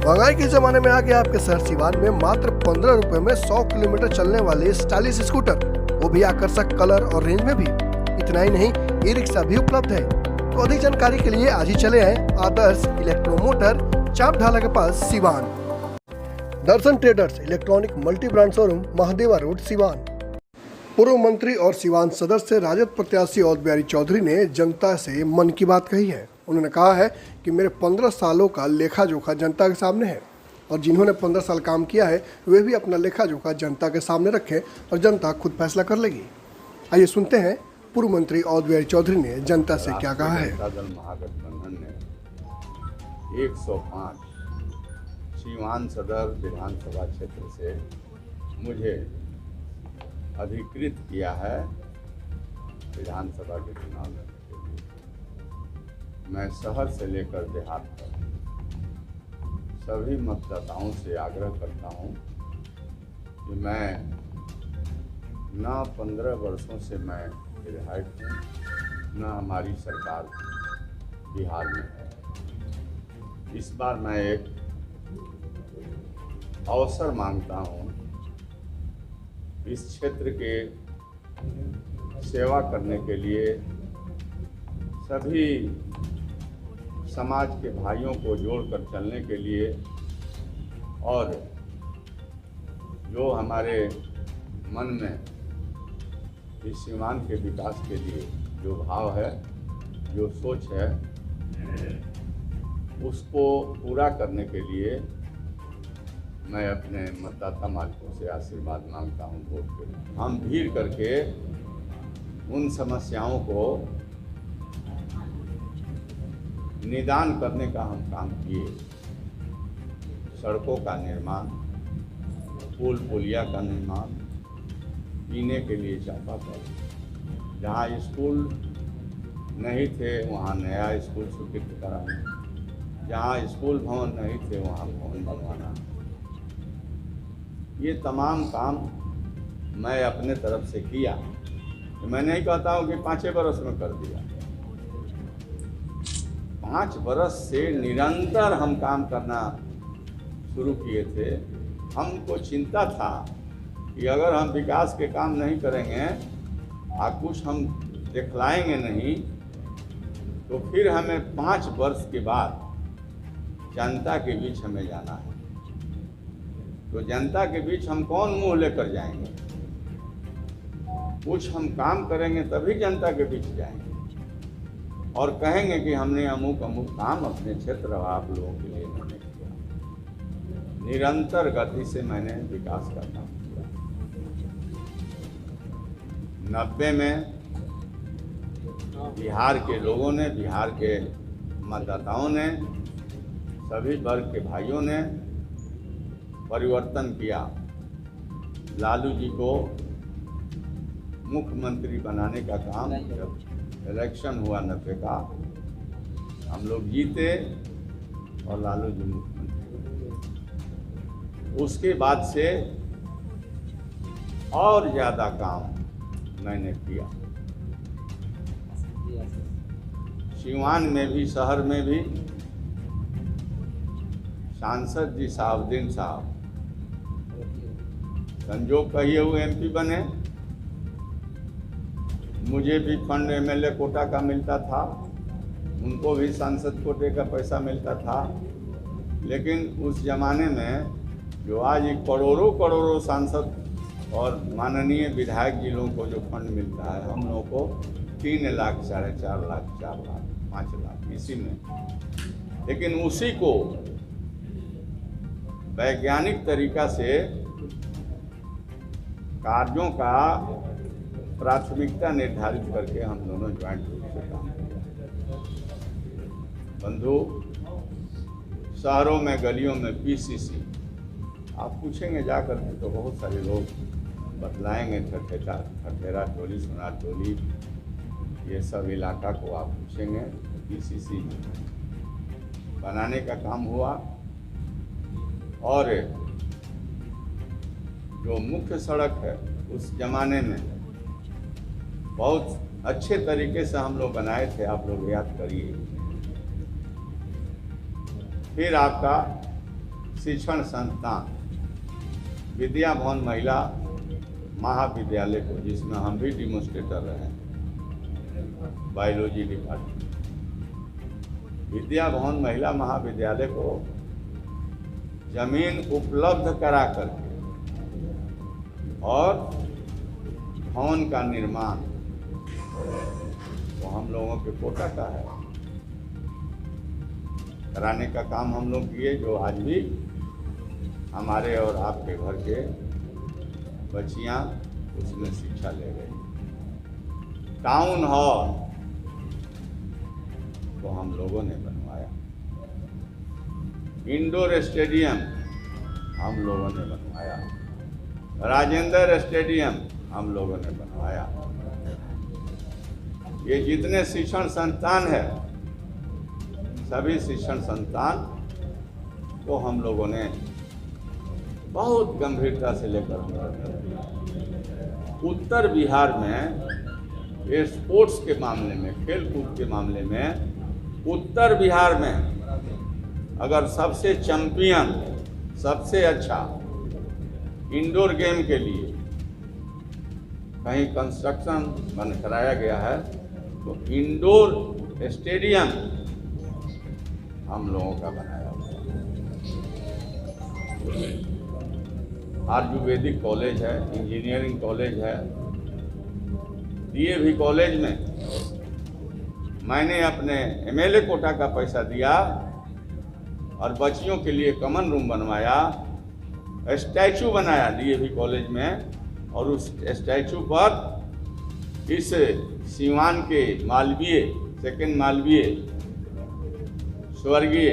महंगाई के जमाने में आके आपके शहर सिवान में मात्र 15 रुपए में 100 किलोमीटर चलने वाले स्टाइलिश स्कूटर, वो भी आकर्षक कलर और रेंज में भी। इतना ही नहीं, ई रिक्शा भी उपलब्ध है। तो अधिक जानकारी के लिए आज ही चले आए आदर्श इलेक्ट्रोमोटर, चाप ढाला के पास, Siwan. Darshan traders electronic multi brand showroom, Mahadeva road, Siwan. पूर्व मंत्री और सिवान सदस्य राजद प्रत्याशी औध बिहारी चौधरी ने जनता से मन की बात कही है। उन्होंने कहा है कि मेरे 15 सालों का लेखा जोखा जनता के सामने है और जिन्होंने 15 साल काम किया है वे भी अपना लेखा जोखा जनता के सामने रखें और जनता खुद फैसला कर लेगी। आइए सुनते हैं पूर्व मंत्री औध बिहारी चौधरी ने जनता से क्या कहा है। महागठबंधन ने 105 सिवान सदर विधानसभा क्षेत्र से मुझे अधिकृत किया है विधानसभा के चुनाव लड़ने के लिए। मैं शहर से लेकर देहात तक सभी मतदाताओं से आग्रह करता हूं कि मैं न 15 वर्षों से मैं विधायक हूँ, न हमारी सरकार बिहार में है। इस बार मैं एक अवसर मांगता हूँ इस क्षेत्र के सेवा करने के लिए, सभी समाज के भाइयों को जोड़कर चलने के लिए और जो हमारे मन में इस सिवान के विकास के लिए जो भाव है, जो सोच है, उसको पूरा करने के लिए मैं अपने मतदाता मालिकों से आशीर्वाद मांगता हूं वोट के लिए। हम भीड़ करके उन समस्याओं को निदान करने का हम काम किए। सड़कों का निर्माण, पुल पुलिया का निर्माण, पीने के लिए चापाकल, जहाँ स्कूल नहीं थे वहाँ नया स्कूल स्वीकृत कराना, जहाँ स्कूल भवन नहीं थे वहाँ भवन बनवाना। ये तमाम काम मैं अपने तरफ से किया। तो मैं नहीं कहता हूँ कि 5 बरस में कर दिया। 5 बरस से निरंतर हम काम करना शुरू किए थे। हमको चिंता था कि अगर हम विकास के काम नहीं करेंगे और कुछ हम दिखलाएंगे नहीं, तो फिर हमें 5 वर्ष के बाद जनता के बीच हमें जाना है। तो जनता के बीच हम कौन मुंह लेकर जाएंगे? कुछ हम काम करेंगे तभी जनता के बीच जाएंगे और कहेंगे कि हमने अमुक अमुक काम अपने क्षेत्र आप लोगों के लिए मैंने किया। निरंतर गति से मैंने विकास का काम किया। 90 में बिहार के लोगों ने, बिहार के मतदाताओं ने, सभी वर्ग के भाइयों ने परिवर्तन किया। लालू जी को मुख्यमंत्री बनाने का काम, जब इलेक्शन हुआ 90 का, हम लोग जीते और लालू जी मुख्यमंत्री बने। उसके बाद से और ज़्यादा काम मैंने किया। सिवान में भी, शहर में भी सांसद जी साहबुद्दीन साहब संजोग कहिए हुए एमपी बने। मुझे भी फंड एमएलए कोटा का मिलता था, उनको भी सांसद कोटे का पैसा मिलता था। लेकिन उस जमाने में जो आज करोड़ों करोड़ों सांसद और माननीय विधायक जी लोगों को जो फंड मिलता है, हम लोगों को 3 लाख, 4.5 लाख, 4 लाख, 5 लाख इसी में। लेकिन उसी को वैज्ञानिक तरीका से कार्यों का प्राथमिकता निर्धारित करके हम दोनों ज्वाइंट रूप से काम किया। बंधु, शहरों में, गलियों में पीसीसी आप पूछेंगे जाकर के तो बहुत सारे लोग बतलाएंगे। ठठेरा टोली, सोनार टोली, ये सब इलाका को आप पूछेंगे। पीसीसी बनाने का काम हुआ और जो मुख्य सड़क है उस जमाने में बहुत अच्छे तरीके से हम लोग बनाए थे, आप लोग याद करिए। फिर आपका शिक्षण संस्थान विद्या भवन महिला महाविद्यालय को, जिसमें हम भी डेमोन्स्ट्रेटर रहे, बायोलॉजी डिपार्टमेंट, विद्या भवन महिला महाविद्यालय को जमीन उपलब्ध करा करके और भवन का निर्माण तो हम लोगों के कोटा का है, कराने का काम हम लोग किए, जो आज भी हमारे और आपके घर के बच्चियां उसमें शिक्षा ले रही। टाउन हॉल तो हम लोगों ने बनवाया, इंडोर स्टेडियम हम लोगों ने बनवाया, राजेंद्र स्टेडियम हम लोगों ने बनवाया। ये जितने शिक्षण संस्थान है, सभी शिक्षण संस्थान को हम लोगों ने बहुत गंभीरता से लेकर उत्तर बिहार में ये स्पोर्ट्स के मामले में, खेल कूद के मामले में उत्तर बिहार में अगर सबसे चैंपियन, सबसे अच्छा इंडोर गेम के लिए कहीं कंस्ट्रक्शन बन कराया गया है तो इंडोर स्टेडियम हम लोगों का बनाया हुआ है। आयुर्वेदिक कॉलेज है, इंजीनियरिंग कॉलेज है, डीएवी कॉलेज में मैंने अपने एमएलए कोटा का पैसा दिया और बच्चियों के लिए कॉमन रूम बनवाया, स्टैचू बनाया डीएवी कॉलेज में, और उस स्टैचू पर इस सीवान के मालवीय, सेकंड मालवीय, स्वर्गीय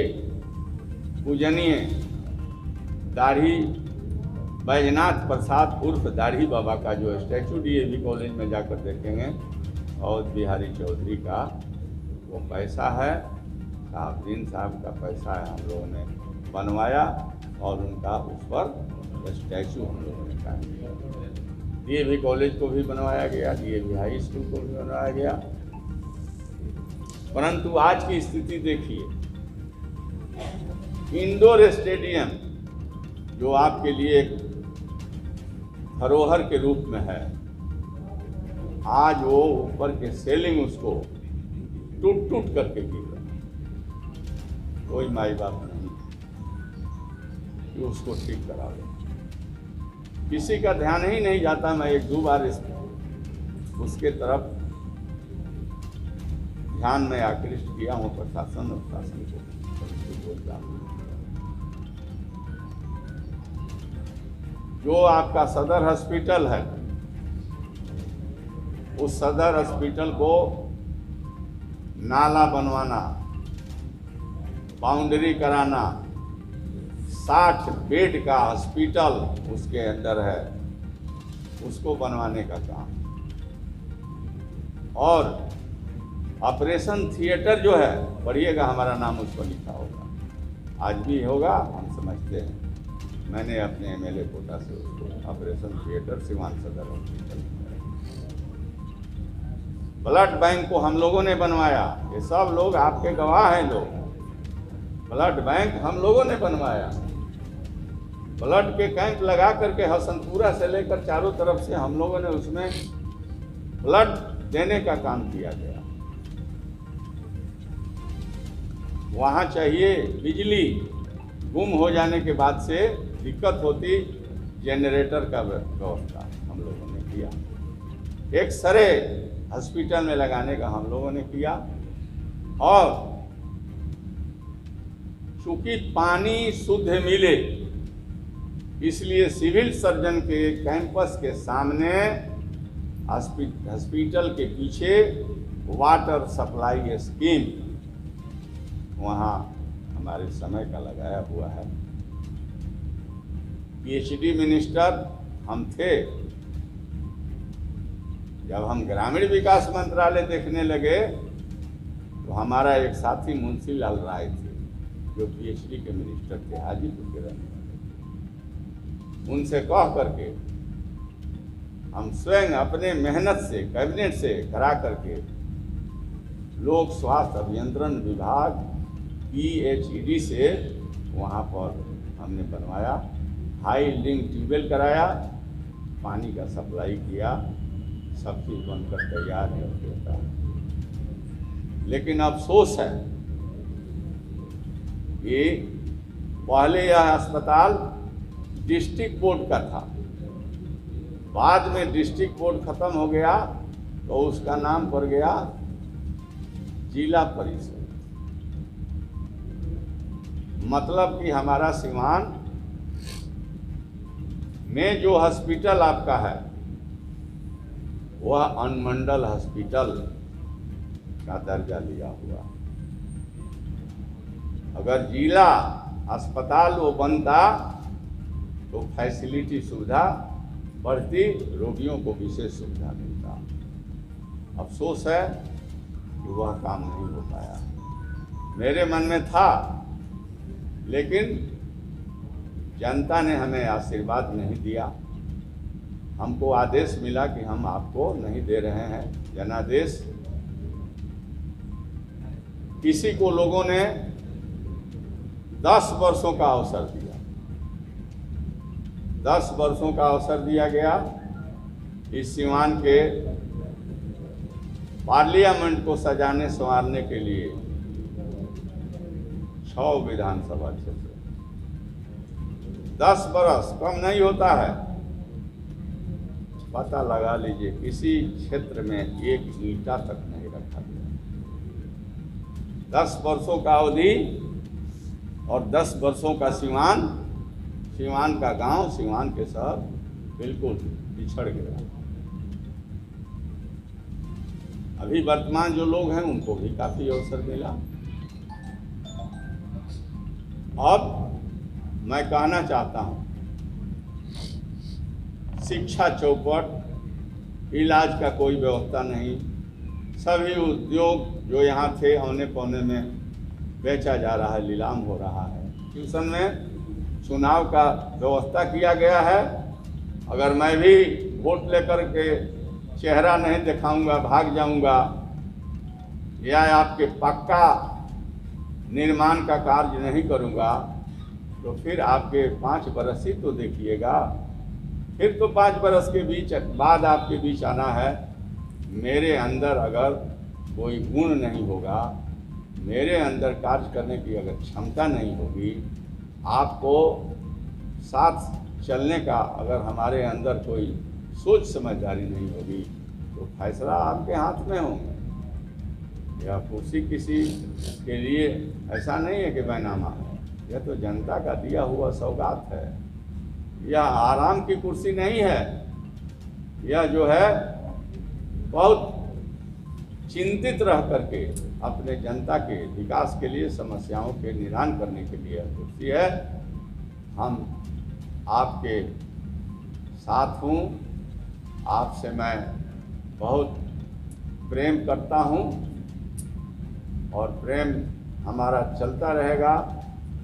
पूजनीय दाढ़ी बैजनाथ प्रसाद उर्फ दाढ़ी बाबा का जो स्टैचू डीएवी कॉलेज में जाकर देखेंगे, और बिहारी चौधरी का वो पैसा है, साहबदीन साहब का पैसा है, हम लोगों ने बनवाया और उनका उस पर स्टैचू हम लोगों ने कायम किया। डीएवी कॉलेज को भी बनवाया गया, डीएवी हाई स्कूल को भी बनवाया गया। परंतु आज की स्थिति देखिए, इंडोर स्टेडियम जो आपके लिए एक धरोहर के रूप में है, आज वो ऊपर के सेलिंग उसको टूट टूट करके गिर रहा है। कोई माई बाप नहीं कि उसको ठीक करा दे, किसी का ध्यान ही नहीं जाता। मैं एक दो बार उसके तरफ ध्यान में आकृष्ट किया हूँ प्रशासन और शासन को बोलता हूँ। जो आपका सदर हॉस्पिटल है, उस सदर हॉस्पिटल को नाला बनवाना, बाउंड्री कराना, 60 बेड का हॉस्पिटल उसके अंदर है, उसको बनवाने का काम, और ऑपरेशन थिएटर जो है, पढ़िएगा, हमारा नाम उस पर लिखा होगा, आज भी होगा, हम समझते हैं। मैंने अपने एमएलए कोटा से उसको ऑपरेशन थिएटर सिवान सदर हॉस्पिटल, ब्लड बैंक को हम लोगों ने बनवाया, ये सब लोग आपके गवाह हैं लोग। ब्लड बैंक हम लोगों ने बनवाया, ब्लड के कैंप लगा करके हसनपुरा से लेकर चारों तरफ से हम लोगों ने उसमें ब्लड देने का काम किया गया। वहाँ चाहिए बिजली, गुम हो जाने के बाद से दिक्कत होती, जनरेटर का व्यवस्था हम लोगों ने किया, एक्सरे हॉस्पिटल में लगाने का हम लोगों ने किया। और चूंकि पानी शुद्ध मिले, इसलिए सिविल सर्जन के कैंपस के सामने हॉस्पिटल के पीछे वाटर सप्लाई स्कीम वहाँ हमारे समय का लगाया हुआ है। पीएचडी मिनिस्टर हम थे, जब हम ग्रामीण विकास मंत्रालय देखने लगे तो हमारा एक साथी मुंशी लाल राय थे, जो पीएचडी के मिनिस्टर थे, हाजीपुर के रहने वाले। उनसे कह करके हम स्वयं अपने मेहनत से, कैबिनेट से करा करके लोक स्वास्थ्य अभियंत्रण विभाग पीएचईडी से वहाँ पर हमने बनवाया, हाई यील्डिंग ट्यूबवेल कराया, पानी का सप्लाई किया, सब चीज़ बनकर तैयार है होता है। लेकिन अफसोस है कि पहले यह अस्पताल डिस्ट्रिक्ट बोर्ड का था, बाद में डिस्ट्रिक्ट बोर्ड खत्म हो गया तो उसका नाम पड़ गया जिला परिषद। मतलब कि हमारा सीवान में जो हॉस्पिटल आपका है वह अनुमंडल हॉस्पिटल का दर्जा लिया हुआ। अगर जिला अस्पताल वो बनता तो फैसिलिटी सुविधा बढ़ती, रोगियों को विशेष सुविधा मिलता। अफसोस है कि वह काम नहीं हो पाया। मेरे मन में था, लेकिन जनता ने हमें आशीर्वाद नहीं दिया। हमको आदेश मिला कि हम आपको नहीं दे रहे हैं जनादेश। किसी को लोगों ने 10 वर्षों का अवसर दिया, 10 वर्षों का अवसर दिया गया इस सीवान के पार्लियामेंट को सजाने संवारने के लिए। 6 विधानसभा क्षेत्र, 10 बरस कम नहीं होता है। पता लगा लीजिए, किसी क्षेत्र में एक ईंटा तक नहीं रखा गया। 10 वर्षों का अवधि और 10 वर्षों का सीवान, सीवान का गांव, सीवान के शहर बिल्कुल पिछड़ गया। अभी वर्तमान जो लोग हैं उनको भी काफी अवसर मिला। अब मैं कहना चाहता हूं, शिक्षा चौपट, इलाज का कोई व्यवस्था नहीं। सभी उद्योग जो यहाँ थे औने पौने में बेचा जा रहा है, नीलाम हो रहा है। ट्यूशन में चुनाव का व्यवस्था किया गया है। अगर मैं भी वोट लेकर के चेहरा नहीं दिखाऊंगा, भाग जाऊंगा, या आपके पक्का निर्माण का कार्य नहीं करूंगा, तो फिर आपके 5 बरस ही तो देखिएगा। फिर तो 5 बरस के बीच बाद आपके बीच आना है। मेरे अंदर अगर कोई गुण नहीं होगा, मेरे अंदर कार्य करने की अगर क्षमता नहीं होगी, आपको साथ चलने का अगर हमारे अंदर कोई सोच समझदारी नहीं होगी, तो फैसला आपके हाथ में होंगे। यह कुर्सी किसी के लिए ऐसा नहीं है कि बैनामा है, यह तो जनता का दिया हुआ सौगात है। यह आराम की कुर्सी नहीं है। यह जो है बहुत चिंतित रह करके अपने जनता के विकास के लिए, समस्याओं के निदान करने के लिए कुर्सी है। हम आपके साथ हूँ, आपसे मैं बहुत प्रेम करता हूँ और प्रेम हमारा चलता रहेगा।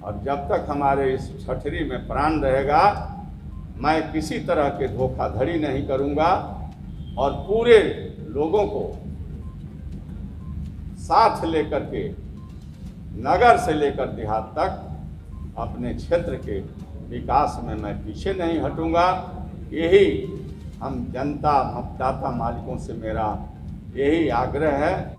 और जब तक हमारे इस छठरी में प्राण रहेगा, मैं किसी तरह के धोखाधड़ी नहीं करूँगा और पूरे लोगों को साथ लेकर के नगर से लेकर देहात तक अपने क्षेत्र के विकास में मैं पीछे नहीं हटूंगा। यही हम जनता, मतदाता मालिकों से मेरा यही आग्रह है।